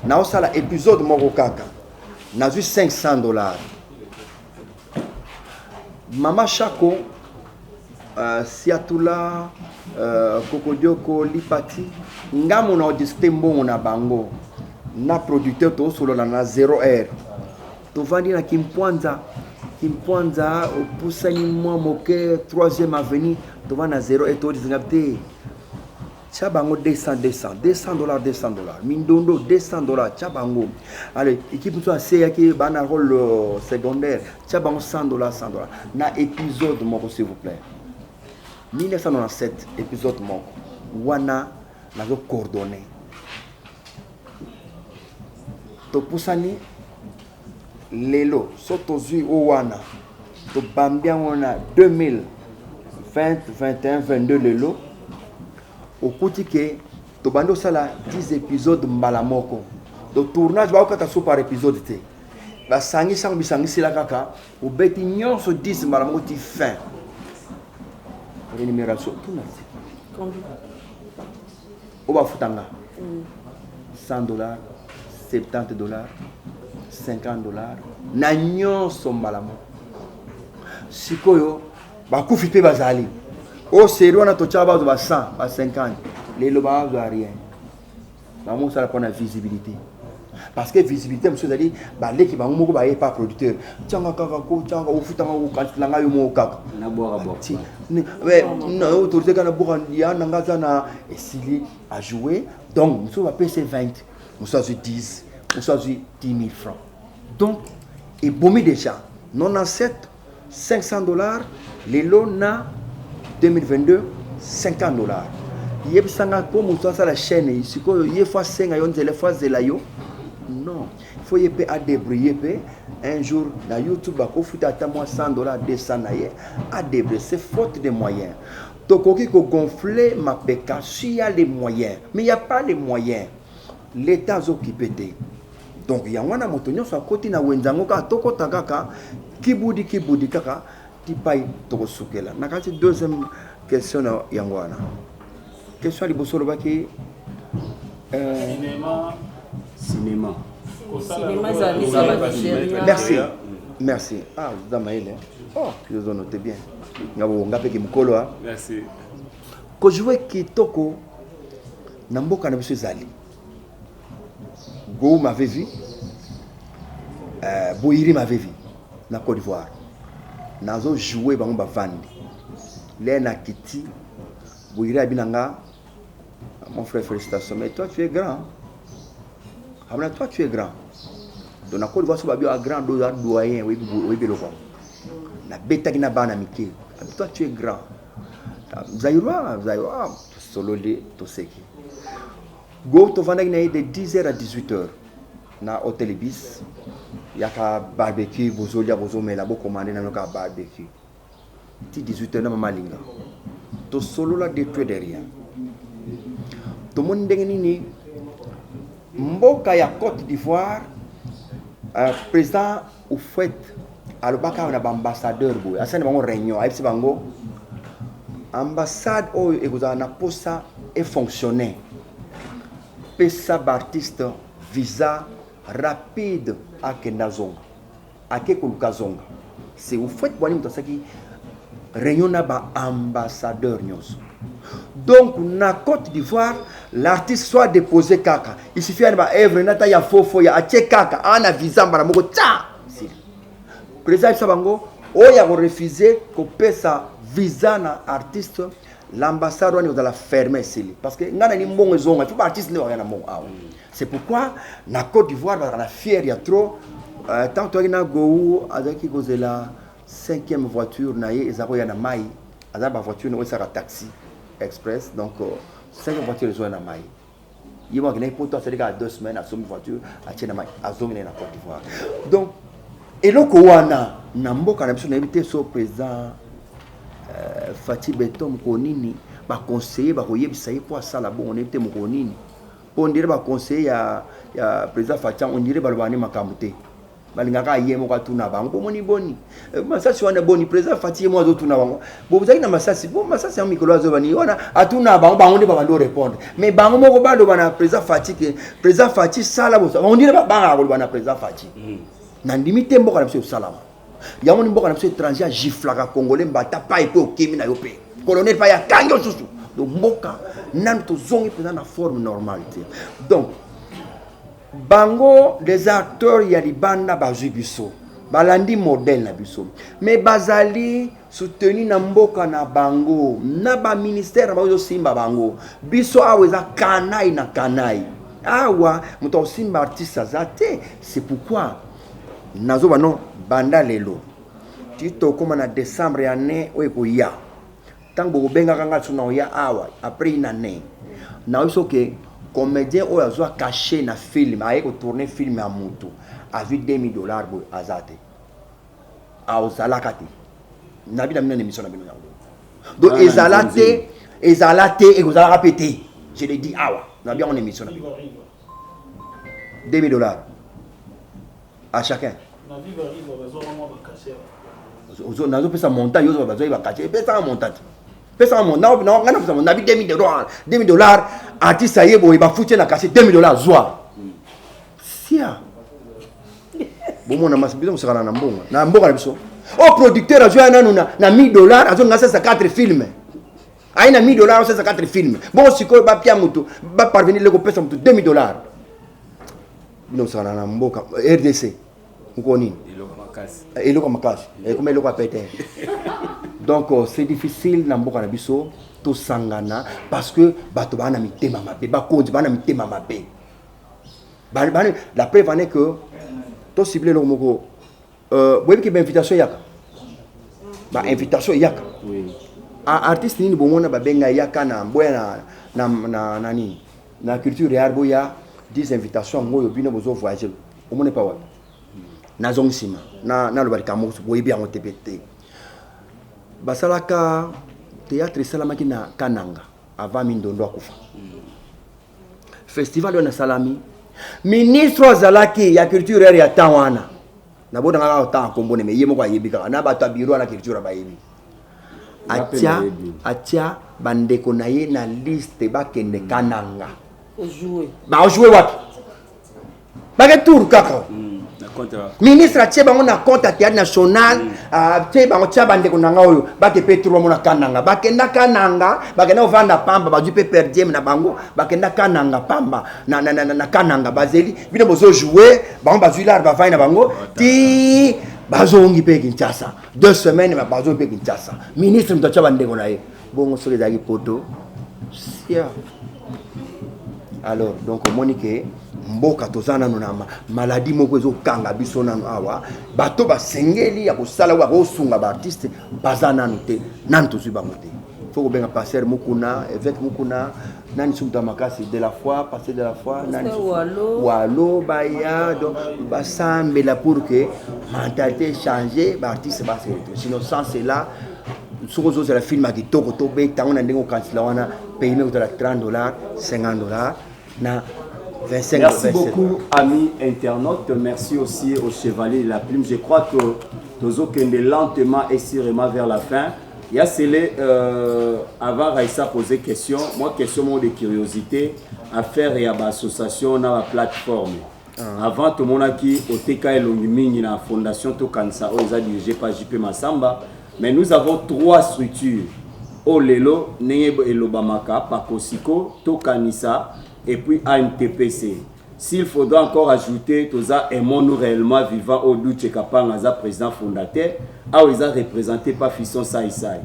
nazo sala épisode moko kaka nazo $500 mama Chako Siatula Kokodioko Lipati ngamo na discuter mbongo na bango na producteur to solo na 0R to vandi na Kimpwanza opusani mwa moke 3e avenue to vandi na 0R to disingapte Chabango $200 Mindondo $200 Chabango allez équipe toi c'est qui bana rôle secondaire Chabango $100 na épisode moko s'il vous plaît 1997 épisode moko wana nazo coordonné to pusani lelo soto zui o wana to bambia on a 2020 21 22 lelo okuti ke to bando sala 10 épisodes mbala moko do tournage ba okata so par épisode te ba sangi sang bisangi sila kaka o beti nyonso 10 mbala moko ti fin rémunération tout na o ba futanga $100 $70 $50 na nyonso mbala moko sikoyo bakufi pe bazali o série wana totia bazo ba 100 ba 50 lelo bazo rien maman ça la visibilité parce que visibilité monsieur zali ba leki ba moko ba pas producteur tianga kaka ko tianga o futanga o kantlanga yo mo kaka na boira bo ouais na autorité kana borandia nanga zana esili a jouer donc monsieur va payer 20 monsieur 10 monsieur 10 000 francs donc et bomi déjà 97 $500 les lona 2022 $50 yeb sanga pour muto ça la chaîne ici ko ye fois 5 ayon tele fois zela yo non faut yep à débrouiller pe un jour na YouTube ko futa ta moi $100 200 na ye à débrouiller c'est faute de moyens donc qui ko gonfler ma peka si y a les moyens mais il y a pas les moyens l'état occupé donc il y a wana motonyo so côté na wenzango ka toko takaka kibudi kaka tipai toko sukela nakati deuxième question na yangwana question libosolo baki cinéma merci ah damaile oh je vous note bien ngabo ngape ki mukolo ah merci ko jouer kitoko na mboka na biso zali Go m'avait vu Boiri m'avait vu na Côte d'Ivoire nazo jouer bango bavandi Lena Kiti Boiri abinanga mon frère félicitations mais toi tu es grand Amna toi tu es grand donc na Côte d'Ivoire so babio a grand doyen oui beloko na beta kina bana mike toi tu es grand Zaïroa solo de toseki Go to vanda de 10h à 18h na hôtel Ibis yaka barbecue bozolia bozomela bo commander na ka barbecue ti 18h na mama linga to solo la détruire derrière to mon ndengeni mboka ya Côte d'Ivoire président au fait alobaka na ambassadeur boy asane bango réunion ayipsi bango ambassade o ekoza na posa et fonctionner pesa artiste visa rapide à Kendazonga à Kekulukazonga c'est au fait boni mutosaki réunion na ba ambassadeur nyonso donc na Côte d'Ivoire l'artiste soit déposé kaka il suffit à ba œuvre na ta ya fofo ya atie kaka ana visa mbara moko ta président sabango o ya refuser ko pesa visa na artiste l'ambassade on est dans la fermer ici parce que ngana ni mbongo zonga il faut artiste ne rien mon c'est pourquoi na Côte d'Ivoire dans la fière il y a trop tant toi na go azaki kozela 5e voiture na ye ezako ya na mai azaba voiture no sera taxi express donc 5e voiture zo na mai yimo ngene poto c'est à 2 semaines à son voiture a tia na mai azomine na Côte d'Ivoire donc eloko wana na mboka na biso na invité so président Fatih Beton Mokonini ba conseiller ba koyebisa ye pour ça là bon on était Mokonini pour dire ba conseiller ya président Fatih on dirait ba lobani makamute balingaka yemo ka tuna bango moni boni masasi wana boni président Fatih mo zo tuna bango bo bozaki na masasi bo masasi ya mikolo azo bani wana atuna bango nde ba ndo répondre mais bango moko ba lobana président Fatih que président Fatih sala bo on dirait ba banga ko lobana président Fatih na ndimite mboka na biso salama ya moni mboka na biso étranger giflaka congolais mbata pa epe okemi na yo pe colonel pa ya kango susu do mboka nan to zongi pena na forme normalité donc bango les acteurs ya libanda bazwi biso balandi modèle na biso mais bazali soutenu na mboka na bango na ba ministère ba simba bango biso aweza kanai na kanai awa muto simba artiste azate c'est pourquoi nazo bano banda lelo tito koma na décembre ya ne oko ya tango benga kanga tuna ya awa après une année na iso ke comédien o azwa caché na film aye ko tourner film ya mutu a vu $2,000 bo azate a ozalakati nabi na une émission na bino yango donc ezalate et vous allez répéter je l'ai dit awa nabi en émission na bino $2,000 à chacun nazo pesa montant yozo bazo ba kache pesa montant pesa montant non ngana pesa nabi $2,000 artiste ayebo ba futi na kache $2,000 zwa sia bon na masibizo musakana na mbonga na biso o producteur a joué nanu na $1,000 azo ngasa sa 4 films aina $1,000 sa 4 films bon siko ba pia mutu ba parvenir le ko pesa mutu $2,000 bino musakana na mboka RDC ngoni eloko makasi comme eloko apete donc c'est difficile na mboka na biso to sangana parce que bato bana mitema mabe ba konzi bana mitema mabe la preuve en est que to ciblé le moko boyebi ki ba invitation yaka ba invitation yaka oui artiste nini bomona ba benga yaka na mboya na nani na culture ya boya 10 invitations ngoyo bino bozo voyager omone pa wapi na zongsima na lo barika mo boyebi en TPT basalaka théâtre salamaki na Kananga avant Mindondo akufa festival na salami ministre azalaki ya culture ya tawana na boda ngaka ta kombone me yemo kwa yebika na bato biro na culture ba yebi atia bandeko na ye na liste bakende Kananga jouer wapi bake tour kaka ministre atie bango na compte à théâtre national atie bango tia bandeko nanga oyo bake petro mo na Kananga bakenda Kananga bakenda ovanda pamba ba du pe perdiem na bango bakenda Kananga pamba na Kananga bazeli bino bozo jouer bango bazuila ba vai na bango ti bazongi pe Kinshasa 2 semaines ba bazo pe Kinshasa ministre mtacha bandeko na ye bongo sole daki poto sia alors donc Monique mboka tozana na maladie moko ezo kanga biso nanu awa bato basengeli ya kosala wa kosunga ba artiste bazana nute nan tozu ba mote faut ko benga passer mukuna évêque mukuna nani sumta makasi de la foi passer de la foi nani walo baya donc basambela pour que mentalité changer ba artiste ba se sinon sans cela sokozo c'est la film à kitoko to be tango na ndengo kansila wana payer me $30 $50 na 25, merci beaucoup, amis internautes. Merci aussi au Chevalier de la Plume. Je crois que Tozo Kende lentement et sûrement vers la fin. Il y a celle avant Raissa poser question. Moi, question de curiosité à faire et à l'association dans la plateforme. Avant, tout le monde qui au TK et l'Ongimini dans la fondation Tokansa, ils ont dirigé par JP Massamba. Mais nous avons 3 structures. Olelo, Neyebo et Lobamaka, Pakosiko, Tokanisa. Et puis ANTPC. S'il faudra encore ajouter Toza et mon réellement vivant au Douche Kapanga, président fondateur, a représenté par Fisson Saïsaï.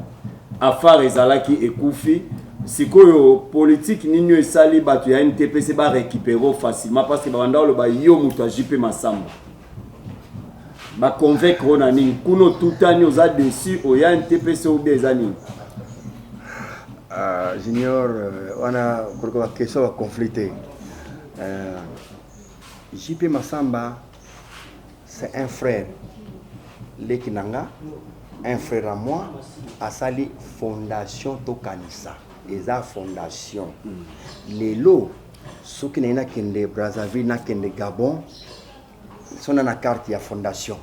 Afar Ezalaki et Koufi, si que politique n'igno sali batu ya ANTPC va récupérer facilement parce que banda le ba yo muto JP Massamba. Ba convaincre onani kuno tutani oza dessus o ya ANTPC ou des années. Junior, on a une question à conflicter. JP Massamba, c'est un frère. Lekinanga, un frère à moi, a sali fondation Tokanisa. Et la fondation. Les lots, ceux qui n'ont pas Brazzaville, n'ont pas Gabon, sont dans la carte de fondation.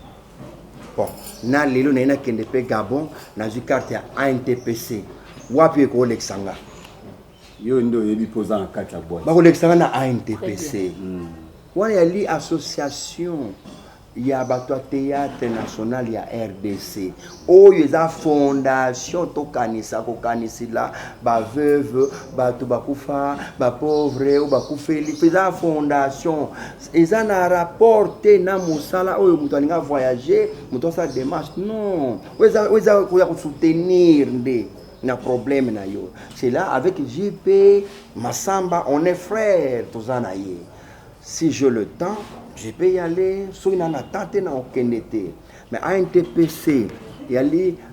Bon, na les lots n'ont pas Gabon, dans une carte ANTPC. Wapi ko Alexanga yo ndo yebi poza en 4 la boîte ba ko Alexanga na ANTPC wana ya li association ya bato théâtre national ya RDC oyo eza fondation Tokanisa ko kanisila ba veuve bato bakufa ba pauvre ou bakufeli eza fondation eza na rapporté na musala oyo muto alinga voyager muto sa démarche non oza ko ya ko soutenir nde na problème na yo. C'est là avec JP Massamba, on est frères tous en aïe. Si j'ai le temps, je peux y aller. Si on a tenté na aucun été. Mais à ANTPC, il y a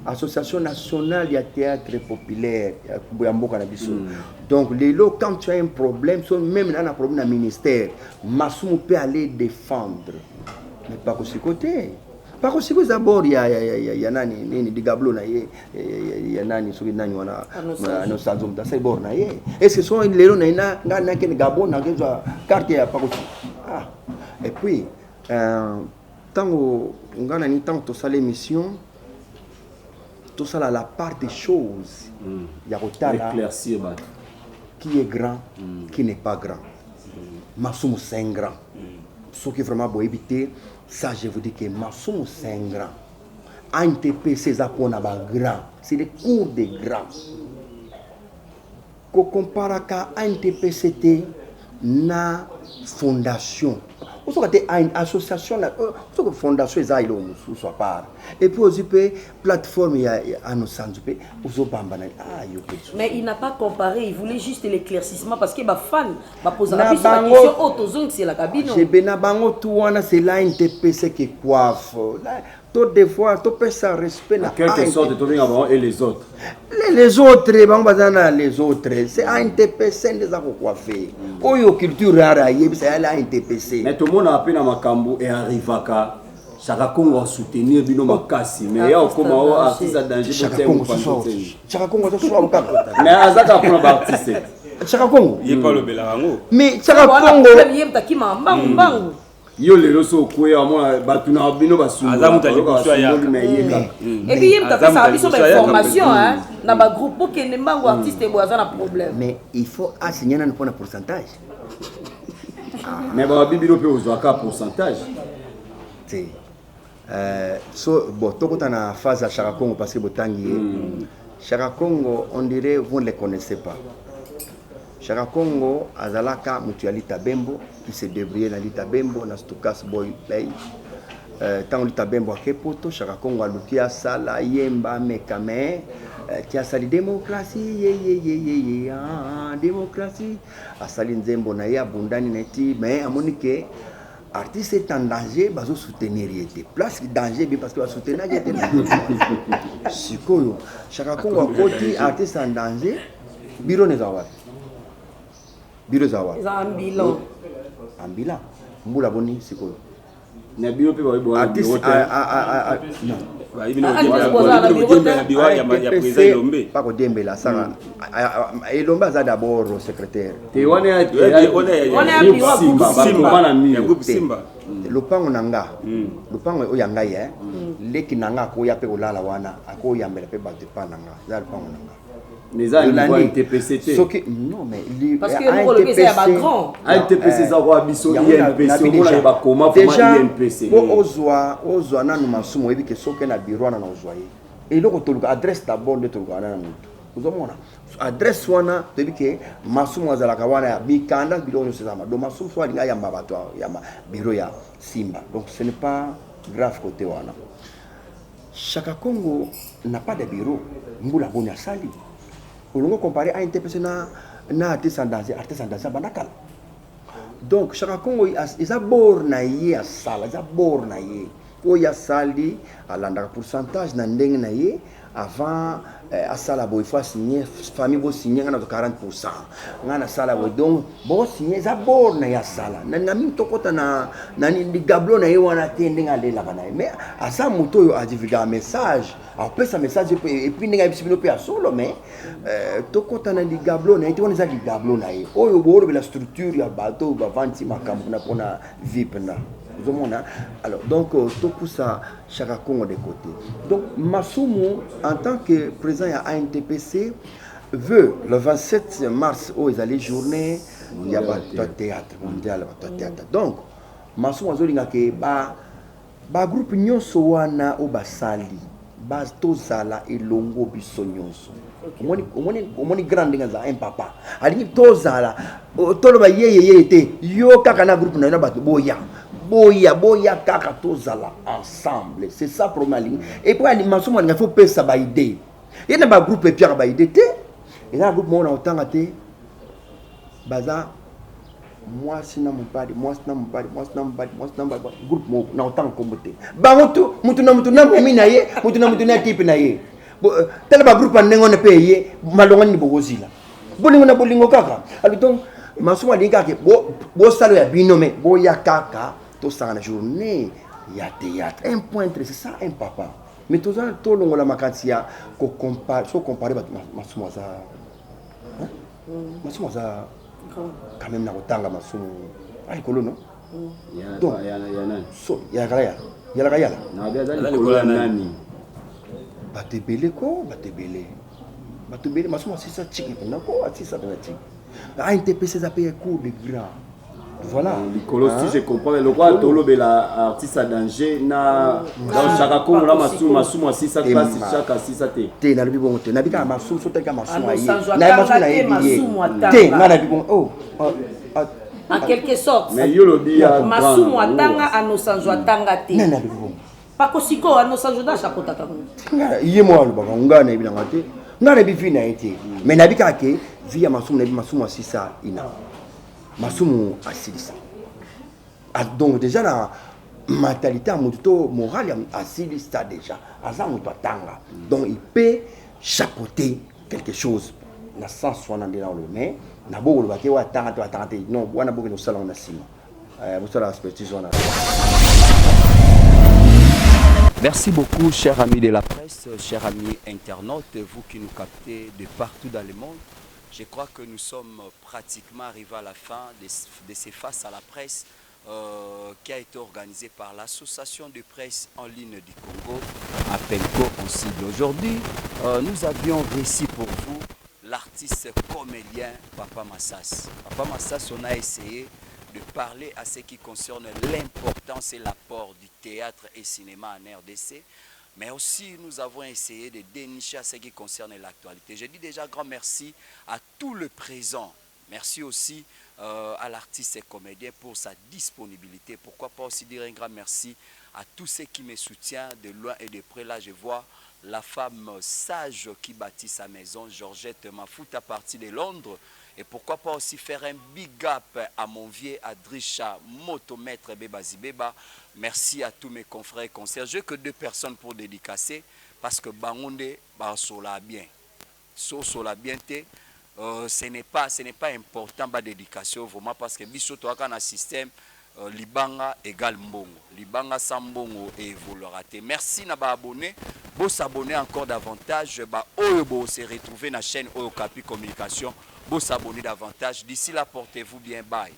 l'Association nationale de théâtre populaire, donc les lots, quand tu as un problème, même dans un problème dans le ministère, Massou peut aller défendre. Mais pas de ce côté. Par contre, si vous d'abord, il y a nani, des gablots, il y a nani, sur nani, on a nos salons, c'est bon, est-ce que sont les lots, il y a un gabon, il y a une carte, ah, et puis, tant qu'on a un temps, tout ça, l'émission, tout ça, la part des choses, il y a autant éclaircir, qui est grand, qui n'est pas grand. Massoum, c'est un grand. Ce qui est vraiment beau éviter, ça je vous dis que Massoum, c'est un grand. ANTP, c'est ça qu'on a grand. C'est les cours des grands. Quand on compare à ANTP, c'était une fondation. Vous avez une association, une fondation, soit part. Et puis aussi, plateforme, il y a un centre, mais il n'a pas comparé, il voulait juste l'éclaircissement parce que les fans posent la question autozone, c'est la cabine. C'est l'ANTPC qui coiffe. Toutes des fois, tu peux ça respect. En quelque sorte, et les autres. Les autres, les autres, c'est ANTPC qui a coiffé. Oyo culture rare, c'est l'ANTPC. Mais tout le monde a appris dans Makambu et arrive à Chaka Congo soutenir Bino Makasi. Mais il y a comment artiste à danger. Chaka Congo, mais Azaka pour l'artiste. Chaka Congo. Il n'est pas le Belarango. Mais Chaka Congo. Yo le loso kwe amona batuna bino basu azamu tali kuswa ya et puis il t'a fait ça biso ba formation hein na ba groupe pour que nembango artiste bo azana problème mais il faut assigner un pourcentage mais ba bibino pe ozwaka pourcentage c'est so bon tokota na phase à Chaka Congo parce que botangi Chaka Congo on dirait vous ne les connaissez pas. Chaka Congo azalaka mutuali tabembo qui se débrouille na litabembo na stokas boy play tant litabembo akepoto Chaka Congo alukia sala yemba mekame qui a sali démocratie démocratie asali nzembo na ya bundani neti mais amonike artiste est en danger bazo soutenir yete place danger bien parce que va soutenir yete sikoyo Chaka Congo akoti artiste en danger biro nezawa biro zawa ambila mbula boni sikoyo na biro pe ba artiste pas ko dembela sara elombe aza d'abord secrétaire te wana Simba lopango nanga lopango oyanga ye leki nanga ko ya pe olala wana ako yambela pe ba depa nanga za lopango nanga mais ça il va TPCT non mais parce que nous le PC est grand TPC ça va biso INPC on va comment déjà INPC ozwa nanu masumo ebi ke soke na bureau na ozwaye et loko toluka adresse d'abord de toluka na mutu uzomona adresse wana debi ke masumo azala kawana bikanda bilo nyo sezama do masumo so alinga yamba bato ya bureau ya Simba donc ce n'est pas grave côté wana Chaka Congo n'a pas de bureau mbula boni asali on comparer à NTPC na artiste en danger bandakala donc Chaka Congo isa bor na ye asala isa bor na ye o ya sali alanda pourcentage na ndenge na ye avant asala bo il faut signer famille bo signer na 40% ngana sala bo donc bo signer isa bor na ya sala na ngami tokota na ni gablo na ye wana tende ngalela bana mais asa moto yo a divulguer un message après ça message et puis ninga bisibino pe solo mais tokota na di gablo na ite wana za di gablo na ye oyo bo la structure ya bateau ba vanti makambo na pona vip na alors donc tout ça Chaka Congo de côté donc Masumu en tant que président à ANTPC veut le 27 mars où ils allaient journée il y a pas théâtre mondial théâtre donc Masumu azolinga ke ba groupe nyonso wana o basali ba tozala elongo biso nyonso omoni grande ngaza un papa alingi tozala tolo ba yeye te yo kaka na groupe na bato boya kaka tozala ensemble c'est ça problème et pour animation il faut payer ça ba idée il y a ba groupe pierre ba idée te et là groupe mon autant até baza moi sina mpadi groupe mo na autant comboté ba mutu na mimi na ye mutu na type na ye tel ba groupe ndengone payer malongani bogozila bolingo kaka alors donc masuma linga ke bo salo ya binome bo ya kaka to sa na journée il y a théâtre. Un peintre, c'est ça un papa. Mais tout le long, la macantia, qu'on compare, si on compare, Masumuaza, Masumuaza, quand même, Narotanga, Masumu, ah, il non? Donc, il y a la Batebele ko, batebele. Batebele, Masuma, c'est ça, chic, c'est ça, ah, NTPC, ça paye un cours de grand. Voilà. Si je comprends, le roi Tolo Bela artiste à danger na chaque coup là Masuma si ça classe chaque si ça te. Te na bibo te na bika Masuma so te ka Masuma yi. Na Masuma na yi. Te na bibo oh. En quelque sorte. Mais yo lo bi a Masuma tanga anosanzwa tanga te. Na bibo. Pakosiko anosanzwa da chakota kango. Iye mo alu baka ngana ibina ngate. Ngana bi fina ite. Mais na bika ke via Masuma si ça ina. Masumu asilisa. Donc déjà la mentalité morale asilisa déjà. Azam tanga. Donc il peut chapeauter quelque chose. Na sens soit dans le mais na bo le baké wa tanga non wana bo que nous salon na sima. Vous la expertise on a. Merci beaucoup, chers amis de la presse, chers amis internautes, vous qui nous captez de partout dans le monde. Je crois que nous sommes pratiquement arrivés à la fin de ces Face à la presse qui a été organisée par l'association de presse en ligne du Congo, APELCO en sigle. Aujourd'hui, nous avions réussi pour vous l'artiste comédien Papa Massas. Papa Massas, on a essayé de parler à ce qui concerne l'importance et l'apport du théâtre et cinéma en RDC. Mais aussi, nous avons essayé de dénicher à ce qui concerne l'actualité. Je dis déjà grand merci à tout le présent. Merci aussi à l'artiste et comédien pour sa disponibilité. Pourquoi pas aussi dire un grand merci à tous ceux qui me soutiennent de loin et de près. Là, je vois la femme sage qui bâtit sa maison, Georgette Mafuta, partie de Londres. Et pourquoi pas aussi faire un big up à mon vieux Adrisha Motomètre Beba Zibeba. Merci à tous mes confrères et concerts. Je n'ai que 2 personnes pour dédicacer parce que Bangonde sola bien. Sola bien ce n'est pas important ba dédication vraiment parce que biso to aka na système libanga égale mbongo. Libanga sans mbongo et évoluera. Merci na ba abonné. Bo s'abonner encore davantage ba oyo bo se retrouver na chaîne Oyo Kapi Communication. Vous s'abonner davantage. D'ici là, portez-vous bien. Bye.